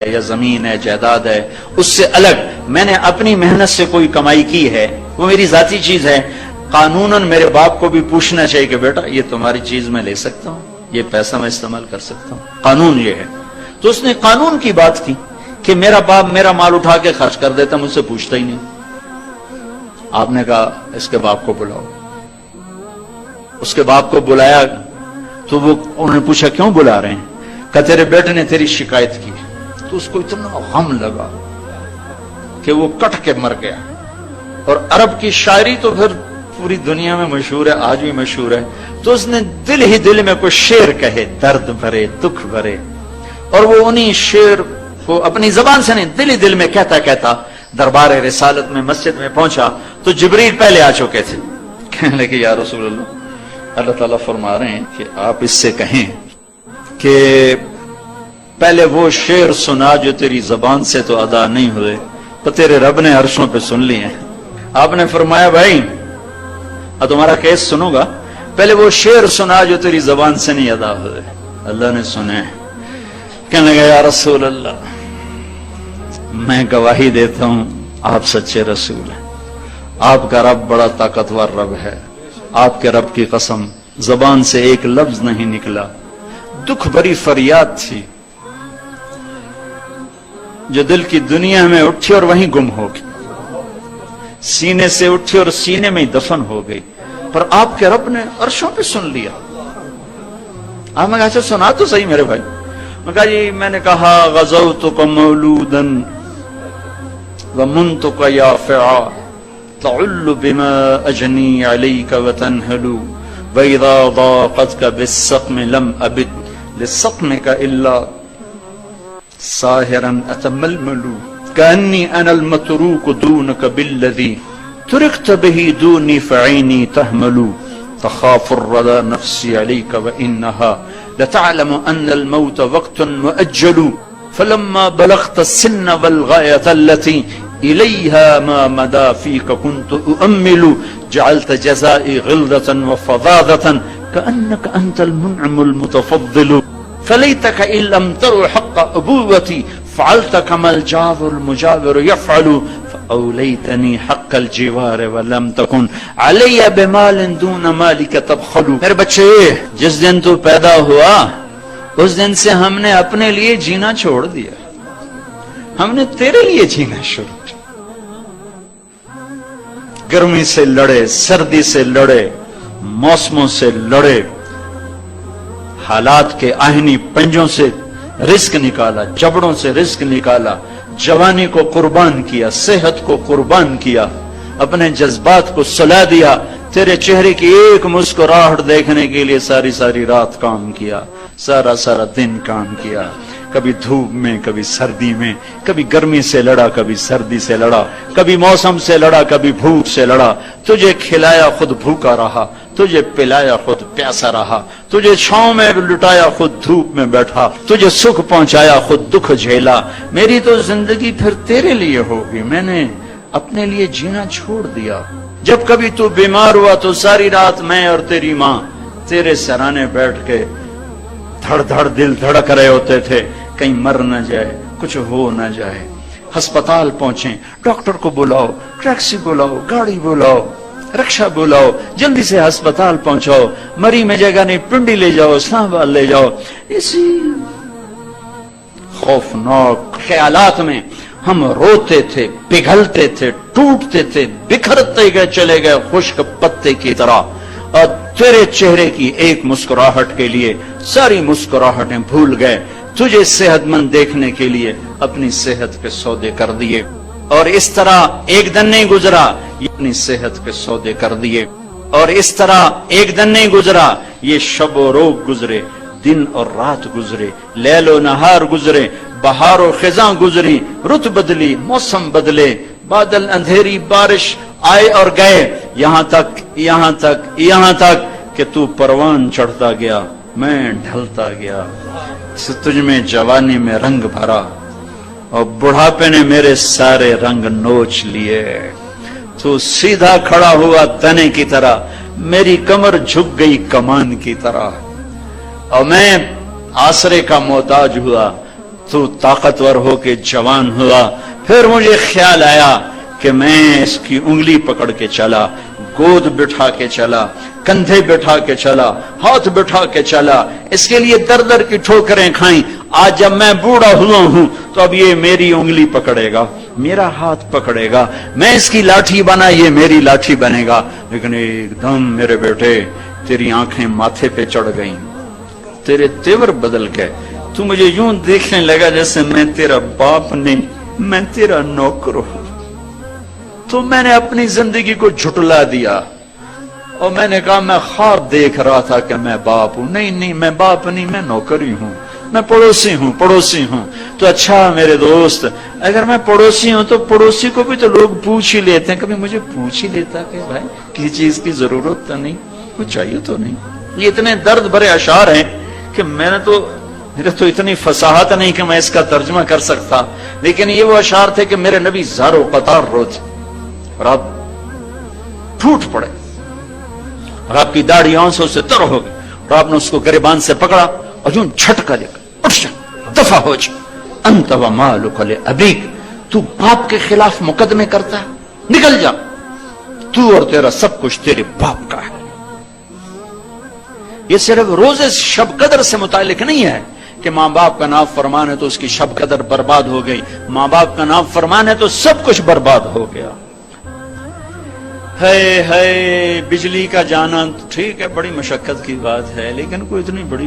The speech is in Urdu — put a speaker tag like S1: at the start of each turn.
S1: یا زمین ہے، جائیداد ہے، اس سے الگ میں نے اپنی محنت سے کوئی کمائی کی ہے، وہ میری ذاتی چیز ہے، قانوناً میرے باپ کو بھی پوچھنا چاہیے کہ بیٹا یہ تمہاری چیز میں لے سکتا ہوں، یہ پیسہ میں استعمال کر سکتا ہوں، قانون یہ ہے۔ تو اس نے قانون کی بات کی کہ میرا باپ میرا مال اٹھا کے خرچ کر دیتا، مجھ سے پوچھتا ہی نہیں۔ آپ نے کہا اس کے باپ کو بلاؤ۔ اس کے باپ کو بلایا تو وہ انہوں نے پوچھا کیوں بلا رہے ہیں؟ کہ تیرے بیٹے نے تیری شکایت کی۔ تو اس کو اتنا غم لگا کہ وہ کٹ کے مر گیا۔ اور عرب کی شاعری تو پھر پوری دنیا میں مشہور ہے، آج بھی مشہور ہے۔ تو اس نے دل ہی دل میں کوئی شعر کہے، درد بھرے دکھ بھرے، اور وہ انہی شعر کو اپنی زبان سے نہیں دل ہی دل میں کہتا کہتا دربار رسالت میں مسجد میں پہنچا تو جبریل پہلے آ چکے تھے۔ کہنے لگے یا رسول اللہ تعالیٰ فرما رہے ہیں کہ آپ اس سے کہیں کہ پہلے وہ شعر سنا جو تیری زبان سے تو ادا نہیں ہوئے، تو تیرے رب نے عرشوں پہ سن لیے ہیں۔ آپ نے فرمایا بھائی تمہارا کیس سنوں گا، پہلے وہ شعر سنا جو تیری زبان سے نہیں ادا ہوئے۔ اللہ نے سنے۔ کہنے لگا یا رسول اللہ میں گواہی دیتا ہوں آپ سچے رسول ہیں، آپ کا رب بڑا طاقتور رب ہے، آپ کے رب کی قسم زبان سے ایک لفظ نہیں نکلا، دکھ بھری فریاد تھی جو دل کی دنیا میں اٹھی اور وہیں گم ہو گئی، سینے سے اٹھی اور سینے میں ہی دفن ہو گئی، پر آپ کے رب نے عرشوں پہ سن لیا۔ آپ نے کہا اچھا سنا تو صحیح میرے بھائی۔ میں کہا جی میں نے کہا غزوتک مولودا ومنتک یافعا تعل بما اجنی علیک وتنہل واذا ضاقتک بالسقم لم ابد لسقمک الا ساہرا اتململ کانی انا المتروک دونک بالذی ترکت به دونی فعینی تحمل تخاف الردى نفسي عليك وإنها لتعلم أن الموت وقت مؤجل فلما بلغت السن والغاية التي إليها ما مدى فيك كنت أؤمل جعلت جزائي غلظة وفظاظة كأنك أنت المنعم المتفضل فليتك إن لم تر حق أبوتي فعلت كما الجار المجاور يفعل فأوليتني حق الجوار ولم تكن علي بمال دون مالك تبخل۔ میرے بچے جس دن تو پیدا ہوا اس دن سے ہم نے اپنے لیے جینا چھوڑ دیا، ہم نے تیرے لیے جینا شروع کیا۔ گرمی سے لڑے، سردی سے لڑے، موسموں سے لڑے، حالات کے آہنی پنجوں سے رزق نکالا، جبڑوں سے رزق نکالا، جوانی کو قربان کیا، صحت کو قربان کیا، اپنے جذبات کو سلا دیا، تیرے چہرے کی ایک مسکراہٹ دیکھنے کے لیے ساری ساری رات کام کیا، سارا سارا دن کام کیا، کبھی دھوپ میں کبھی سردی میں، کبھی گرمی سے لڑا کبھی سردی سے لڑا، کبھی موسم سے لڑا کبھی بھوک سے لڑا، تجھے کھلایا خود بھوکا رہا، تجھے پلایا خود پیاسا رہا، تجھے چھاؤں میں لٹایا خود دھوپ میں بیٹھا، تجھے سکھ پہنچایا خود دکھ جھیلا۔ میری تو زندگی پھر تیرے لیے ہوگی، میں نے اپنے لیے جینا چھوڑ دیا۔ جب کبھی تو بیمار ہوا تو ساری رات میں اور تیری ماں تیرے سرانے بیٹھ کے دھڑ دھڑ دل دھڑک رہے ہوتے تھے، کہیں مر نہ جائے، کچھ ہو نہ جائے۔ ہسپتال پہنچیں، ڈاکٹر کو بلاؤ، ٹیکسی بلاؤ، گاڑی بلاؤ، رکشہ بلاؤ، جلدی سے ہسپتال پہنچاؤ، مری میں جگہ نہیں، پنڈی لے جاؤ، اسلام آباد لے جاؤ۔ اسی خوفناک خیالات میں ہم روتے تھے، پگھلتے تھے، ٹوٹتے تھے، بکھرتے گئے چلے گئے خشک پتے کی طرح، اور تیرے چہرے کی ایک مسکراہٹ کے لیے ساری مسکراہٹیں بھول گئے، تجھے صحت مند دیکھنے کے لیے اپنی صحت کے سودے کر دیے، اور اس طرح ایک دن نہیں گزرا یہ اپنی صحت کے سودے کر دیے، اور اس طرح ایک دن نہیں گزرا یہ شب و روز گزرے، دن اور رات گزرے، لیل و نہار گزرے، بہار و خزاں گزری، رت بدلی، موسم بدلے، بادل اندھیری، بارش آئے اور گئے، یہاں تک کہ تو پروان چڑھتا گیا، میں ڈھلتا گیا، تجھ میں جوانی میں رنگ بھرا اور بڑھاپے نے میرے سارے رنگ نوچ لیے، تو سیدھا کھڑا ہوا تنے کی طرح، میری کمر جھک گئی کمان کی طرح، اور میں آسرے کا محتاج ہوا، تو طاقتور ہو کے جوان ہوا. پھر مجھے خیال آیا کہ میں اس کی انگلی پکڑ کے چلا, گود بٹھا کے چلا, کندھے بٹھا کے چلا, ہاتھ بٹھا کے چلا, اس کے لیے در در کی ٹھوکریں کھائیں. آج جب میں بوڑھا ہوا ہوں تو اب یہ میری انگلی پکڑے گا, میرا ہاتھ پکڑے گا, میں اس کی لاٹھی بنا, یہ میری لاٹھی بنے گا. لیکن ایک دم میرے بیٹے تیری آنکھیں ماتھے پہ چڑھ گئیں, تیرے تیور بدل گئے, تو مجھے یوں دیکھنے لگا جیسے میں تیرا باپ نہیں, میں تیرا نوکر ہوں. تو میں نے اپنی زندگی کو جھٹلا دیا اور میں نے کہا میں خواب دیکھ رہا تھا کہ میں باپ ہوں. نہیں, میں باپ نہیں, میں نوکر ہی ہوں, میں پڑوسی ہوں. تو اچھا میرے دوست, اگر میں پڑوسی ہوں تو پڑوسی کو بھی تو لوگ پوچھ ہی لیتے ہیں. کبھی مجھے پوچھ ہی لیتا کہ بھائی کسی چیز کی ضرورت تو نہیں, کچھ چاہیے تو نہیں. یہ اتنے درد بھرے اشعار ہیں کہ میرے تو اتنی فصاحت نہیں کہ میں اس کا ترجمہ کر سکتا. لیکن یہ وہ اشعار تھے کہ میرے نبی زار و قطار روتے اور آپ ٹوٹ پڑے اور آپ کی داڑھی آنسوں سے تر ہو گئی اور آپ نے اس کو گریبان سے پکڑا اور یوں جھٹکا دے کر اٹھ جا, دفع ہو جا, انت و مالک لابیک, تو باپ کے خلاف مقدمے کرتا ہے, نکل جا, تو اور تیرا سب کچھ تیرے باپ کا ہے. یہ صرف روز شب قدر سے متعلق نہیں ہے کہ ماں باپ کا نام فرمان ہے تو اس کی شب قدر برباد ہو گئی, ماں باپ کا نام فرمان ہے تو سب کچھ برباد ہو گیا. ہے بجلی کا جانا ٹھیک ہے, بڑی مشقت کی بات ہے, لیکن کوئی اتنی بڑی